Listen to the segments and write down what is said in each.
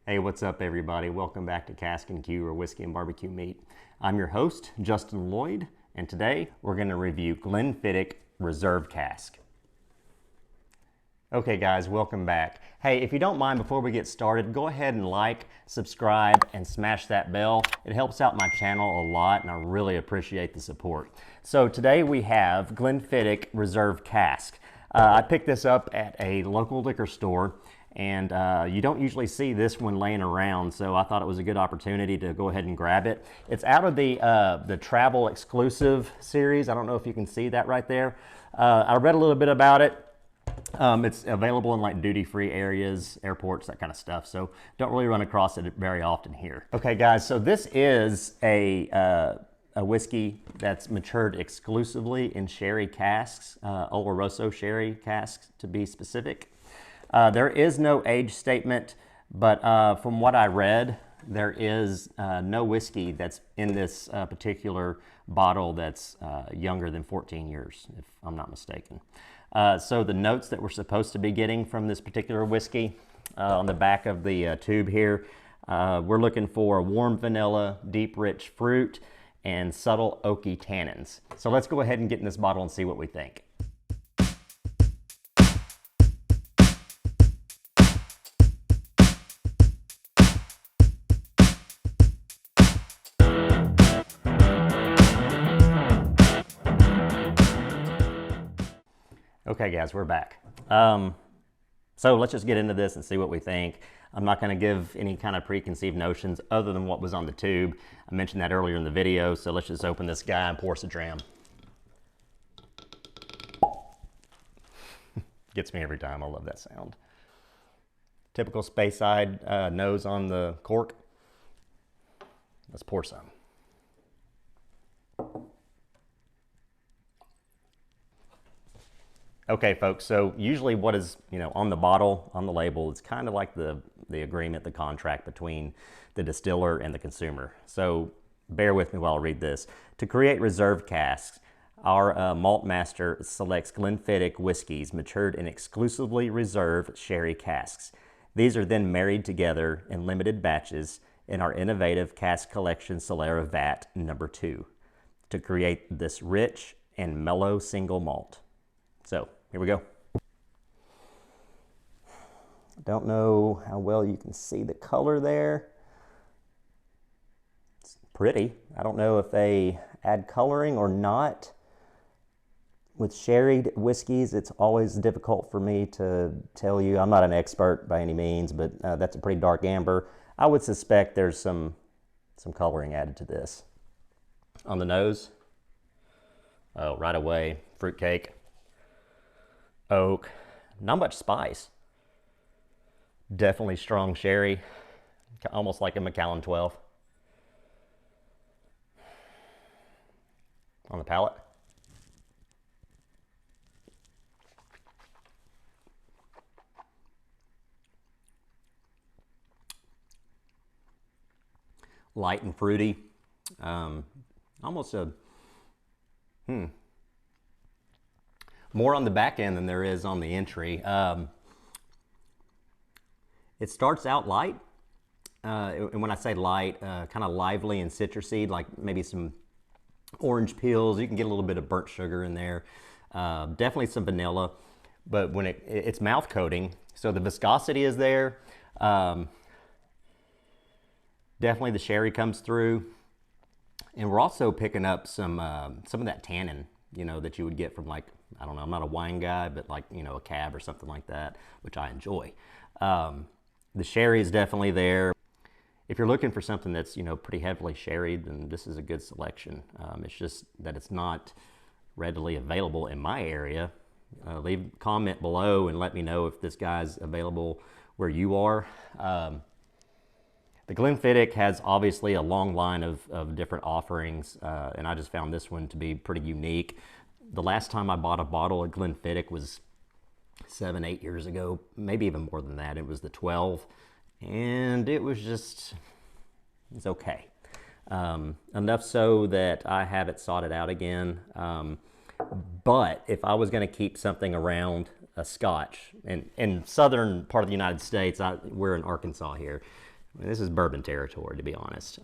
Hey, what's up, everybody? Welcome back to Casks-n-Que, or Whiskey and Barbecue Meat. I'm your host, Justin Lloyd, and today we're going to review Glenfiddich Reserve Cask. Okay, guys, welcome back. Hey, if you don't mind, before we get started, go ahead and like, subscribe, and smash that bell. It helps out my channel a lot, and I really appreciate the support. So today we have Glenfiddich Reserve Cask. I picked this up at a local liquor store, and you don't usually see this one laying around, so I thought it was a good opportunity to go ahead and grab it. It's out of the travel exclusive series. I don't know if you can see that right there. I read a little bit about it. It's available in like duty-free areas, airports, that kind of stuff, so don't really run across it very often here. Okay, guys, so this is a whiskey that's matured exclusively in sherry casks, Oloroso sherry casks to be specific. There is no age statement, but from what I read, there is no whiskey that's in this particular bottle that's younger than 14 years, if I'm not mistaken. So the notes that we're supposed to be getting from this particular whiskey on the back of the tube here, we're looking for warm vanilla, deep rich fruit, and subtle oaky tannins. So let's go ahead and get in this bottle and see what we think. Okay, guys, we're back. So let's just get into this and see what we think. I'm not going to give any kind of preconceived notions other than what was on the tube. I mentioned that earlier in the video, so let's just open this guy and pour us a dram. Gets me every time. I love that sound. Typical Speyside nose on the cork. Let's pour some. Okay, folks, so usually what is, on the bottle, on the label, it's kind of like the agreement, the contract between the distiller and the consumer. So bear with me while I read this. To create reserve casks, our malt master selects Glenfiddich whiskeys matured in exclusively reserve sherry casks. These are then married together in limited batches in our innovative cask collection Solera vat number 2 to create this rich and mellow single malt. So here we go. I don't know how well you can see the color there. It's pretty. I don't know if they add coloring or not. With sherried whiskeys, it's always difficult for me to tell you. I'm not an expert by any means, but that's a pretty dark amber. I would suspect there's some coloring added to this. On the nose, oh, right away, fruitcake. Oak, not much spice. Definitely strong sherry, almost like a Macallan 12. On the palate. Light and fruity. Almost a, more on the back end than there is on the entry. It starts out light, and when I say light, kind of lively and citrusy, like maybe some orange peels. You can get a little bit of burnt sugar in there. Definitely some vanilla, but when it's mouth coating, so the viscosity is there. Definitely the sherry comes through, and we're also picking up some of that tannin, that you would get from, like, I don't know, I'm not a wine guy, but like, a cab or something like that, which I enjoy. The sherry is definitely there. If you're looking for something that's, pretty heavily sherried, then this is a good selection. It's just that it's not readily available in my area. Leave a comment below and let me know if this guy's available where you are. The Glenfiddich has obviously a long line of different offerings, and I just found this one to be pretty unique. The last time I bought a bottle of Glenfiddich was 7-8 years ago, maybe even more than that. It was the 12, and it was just, it's okay. Enough so that I have it sought it out again. But if I was going to keep something around a Scotch, in southern part of the United States, we're in Arkansas here, This is bourbon territory, to be honest.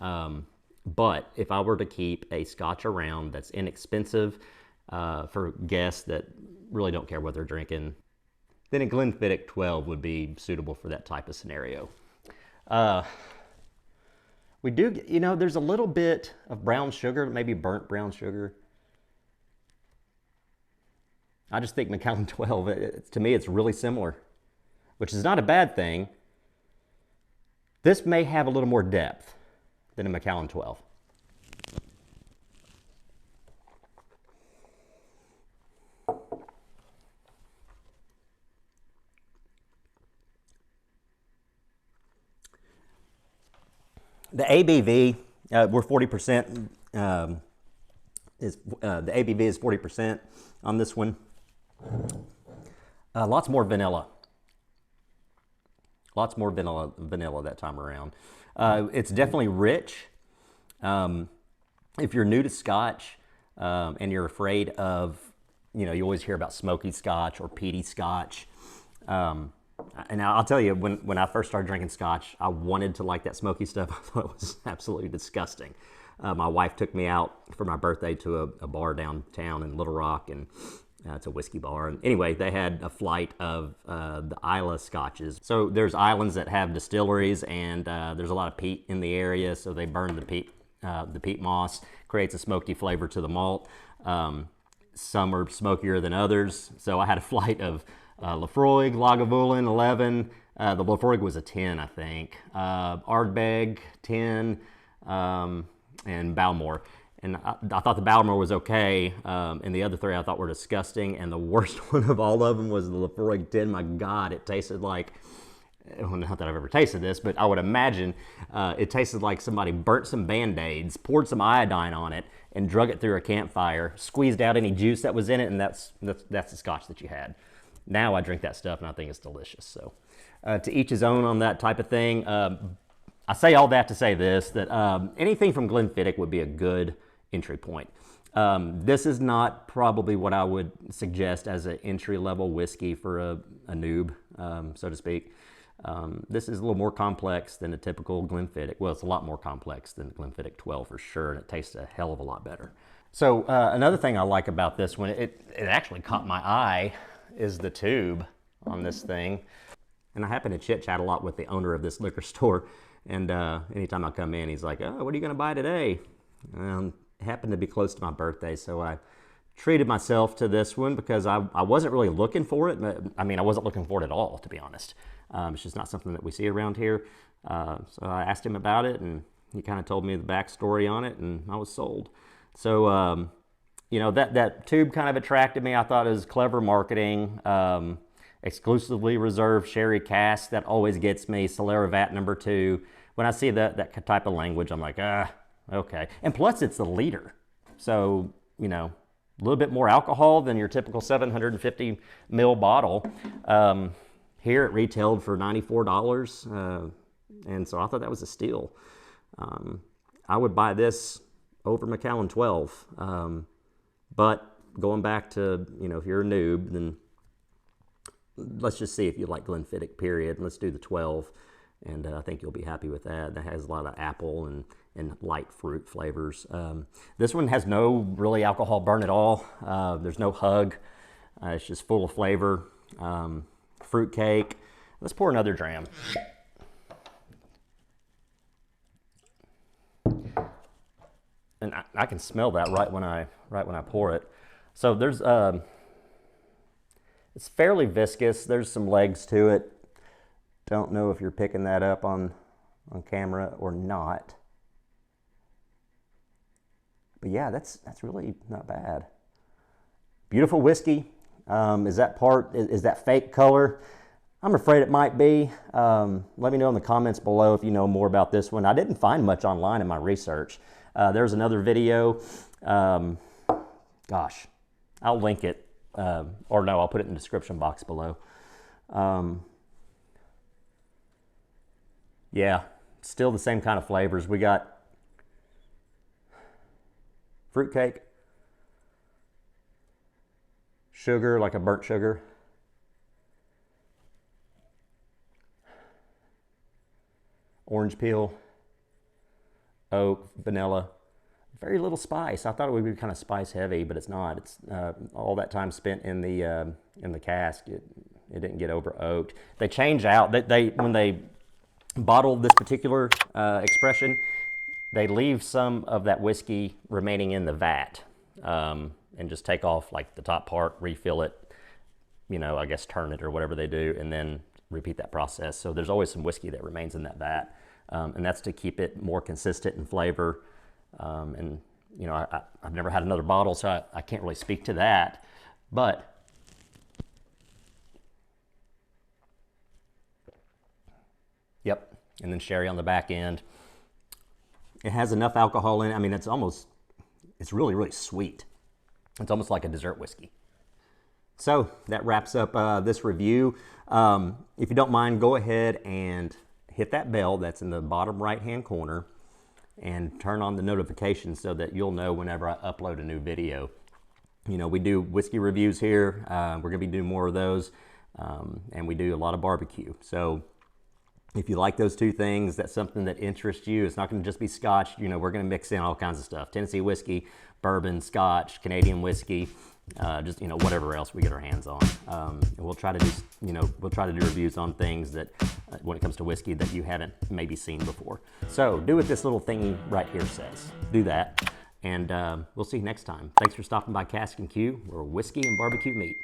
But if I were to keep a Scotch around that's inexpensive for guests that really don't care what they're drinking, then a Glenfiddich 12 would be suitable for that type of scenario. We do, there's a little bit of brown sugar, maybe burnt brown sugar. I just think Macallan 12, to me, it's really similar, which is not a bad thing. This may have a little more depth than a Macallan 12. The ABV, we're 40%. The ABV is 40% on this one. Lots more vanilla. Lots more vanilla that time around. It's definitely rich. If you're new to Scotch and you're afraid of, you always hear about smoky Scotch or peaty Scotch. And I'll tell you, when I first started drinking Scotch, I wanted to like that smoky stuff. I thought it was absolutely disgusting. My wife took me out for my birthday to a bar downtown in Little Rock, and it's a whiskey bar. And anyway, they had a flight of the Islay Scotches. So there's islands that have distilleries, and there's a lot of peat in the area, so they burn the peat moss, creates a smoky flavor to the malt. Some are smokier than others. So I had a flight of Lafroig, Lagavulin, 11. The Lafroig was a 10, I think. Ardbeg, 10, and Balmore. And I thought the Balmore was okay, and the other three I thought were disgusting, and the worst one of all of them was the Lafroig 10. My God, it tasted like, well, not that I've ever tasted this, but I would imagine it tasted like somebody burnt some Band-Aids, poured some iodine on it, and drug it through a campfire, squeezed out any juice that was in it, and that's the Scotch that you had. Now I drink that stuff, and I think it's delicious. So to each his own on that type of thing. I say all that to say this, that anything from Glenfiddich would be a good entry point. This is not probably what I would suggest as an entry-level whiskey for a noob, so to speak. This is a little more complex than a typical Glenfiddich. Well, it's a lot more complex than Glenfiddich 12 for sure, and it tastes a hell of a lot better. So another thing I like about this one, it actually caught my eye, is the tube on this thing. And I happen to chit-chat a lot with the owner of this liquor store, and anytime I come in, he's like, "Oh, what are you going to buy today?" It happened to be close to my birthday, so I treated myself to this one because I wasn't really looking for it. I mean, I wasn't looking for it at all, to be honest. It's just not something that we see around here. So I asked him about it, and he kind of told me the backstory on it, and I was sold. So, that tube kind of attracted me. I thought it was clever marketing. Exclusively reserved sherry cask, that always gets me. Solera vat number 2. When I see that type of language, I'm like, okay. And plus, it's the liter. So, a little bit more alcohol than your typical 750 ml bottle. Here it retailed for $94, and so I thought that was a steal. I would buy this over Macallan 12, but going back to, if you're a noob, then let's just see if you like Glenfiddich, period. Let's do the 12, and I think you'll be happy with that. That has a lot of apple and light fruit flavors. This one has no really alcohol burn at all. There's no hug. It's just full of flavor. Fruit cake. Let's pour another dram. And I can smell that right when I pour it. So there's it's fairly viscous. There's some legs to it. Don't know if you're picking that up on camera or not. But yeah, that's really not bad. Beautiful whiskey. Is that fake color? I'm afraid it might be. Let me know in the comments below if you know more about this one. I didn't find much online in my research. There's another video. Gosh, I'll link it. Or no, I'll put it in the description box below. Yeah, still the same kind of flavors. We got fruitcake, sugar, like a burnt sugar, orange peel, oak, vanilla. Very little spice. I thought it would be kind of spice heavy, but it's not. It's all that time spent in the cask. It didn't get over oaked. They change out. When they bottled this particular expression, they leave some of that whiskey remaining in the vat, and just take off like the top part, refill it, I guess turn it or whatever they do, and then repeat that process. So there's always some whiskey that remains in that vat, and that's to keep it more consistent in flavor. And I've never had another bottle, so I can't really speak to that, but yep. And then sherry on the back end. It has enough alcohol in it. I mean, it's really, really sweet. It's almost like a dessert whiskey. So that wraps up this review. If you don't mind, go ahead and hit that bell that's in the bottom right-hand corner and turn on the notifications so that you'll know whenever I upload a new video. We do whiskey reviews here. We're gonna be doing more of those, and we do a lot of barbecue. So if you like those two things, that's something that interests you. It's not gonna just be Scotch. We're gonna mix in all kinds of stuff. Tennessee whiskey, bourbon, Scotch, Canadian whiskey, just whatever else we get our hands on. And we'll try to do reviews on things that when it comes to whiskey that you haven't maybe seen before. So do what this little thingy right here says. Do that, and we'll see you next time. Thanks for stopping by Cask-n-Que, where whiskey and barbecue meet.